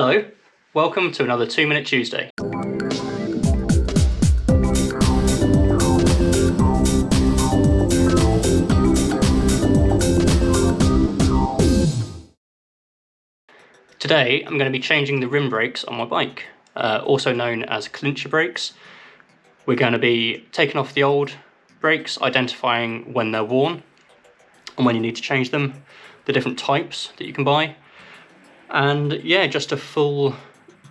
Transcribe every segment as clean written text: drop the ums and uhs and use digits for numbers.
Hello, welcome to another 2 Minute Tuesday. Today I'm going to be changing the rim brakes on my bike, also known as clincher brakes. We're going to be taking off the old brakes, identifying when they're worn and when you need to change them, the different types that you can buy, and yeah, just a full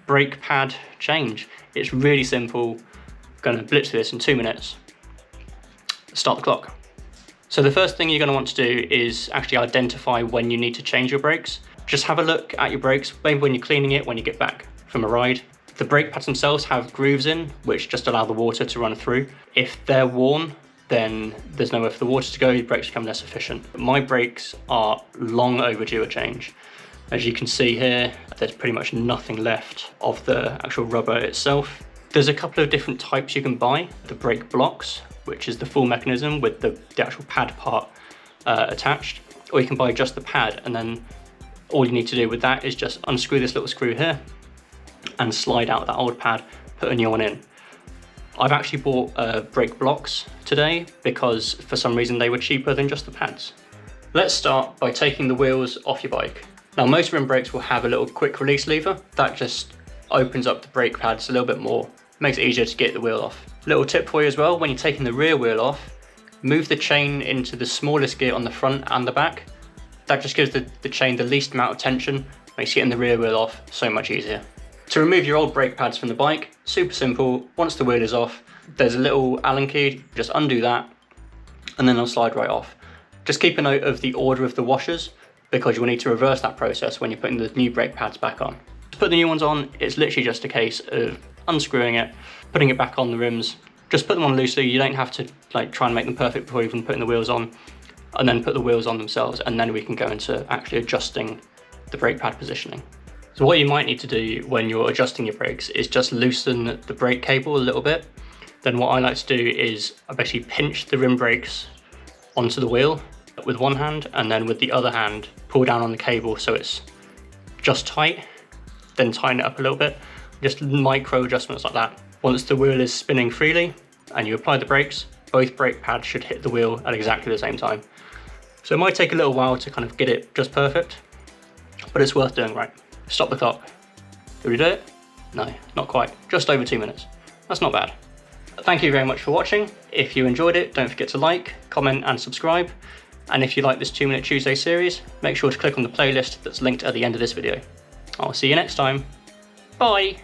brake pad change. It's really simple. I'm going to blitz through this in 2 minutes. Start the clock. So the first thing you're going to want to do is actually identify when you need to change your brakes. Just have a look at your brakes, maybe when you're cleaning it, when you get back from a ride. The brake pads themselves have grooves in, which just allow the water to run through. If they're worn, then there's nowhere for the water to go, your brakes become less efficient. My brakes are long overdue a change. As you can see here, there's pretty much nothing left of the actual rubber itself. There's a couple of different types you can buy. The brake blocks, which is the full mechanism with the actual pad part attached, or you can buy just the pad, and then all you need to do with that is just unscrew this little screw here and slide out that old pad, put a new one in. I've actually bought brake blocks today because for some reason they were cheaper than just the pads. Let's start by taking the wheels off your bike. Now most rim brakes will have a little quick release lever that just opens up the brake pads a little bit more, makes it easier to get the wheel off. Little tip for you as well, when you're taking the rear wheel off, move the chain into the smallest gear on the front and the back. That just gives the chain the least amount of tension, makes getting the rear wheel off so much easier. To remove your old brake pads from the bike, super simple. Once the wheel is off, there's a little Allen key, just undo that, and then they'll slide right off. Just keep a note of the order of the washers, because you will need to reverse that process when you're putting the new brake pads back on. To put the new ones on, it's literally just a case of unscrewing it, putting it back on the rims. Just put them on loosely, you don't have to try and make them perfect before even putting the wheels on, and then put the wheels on themselves, and then we can go into actually adjusting the brake pad positioning. So what you might need to do when you're adjusting your brakes is just loosen the brake cable a little bit. Then what I like to do is I basically pinch the rim brakes onto the wheel with one hand, and then with the other hand pull down on the cable so it's just tight, then tighten it up a little bit. Just micro adjustments like that. Once the wheel is spinning freely and you apply the brakes, both brake pads should hit the wheel at exactly the same time. So it might take a little while to kind of get it just perfect, but it's worth doing right. Stop the clock. Did we do it? No, not quite. Just over 2 minutes. That's not bad. Thank you very much for watching. If you enjoyed it, don't forget to like, comment and subscribe. And if you like this 2 Minute Tuesday series, make sure to click on the playlist that's linked at the end of this video. I'll see you next time. Bye!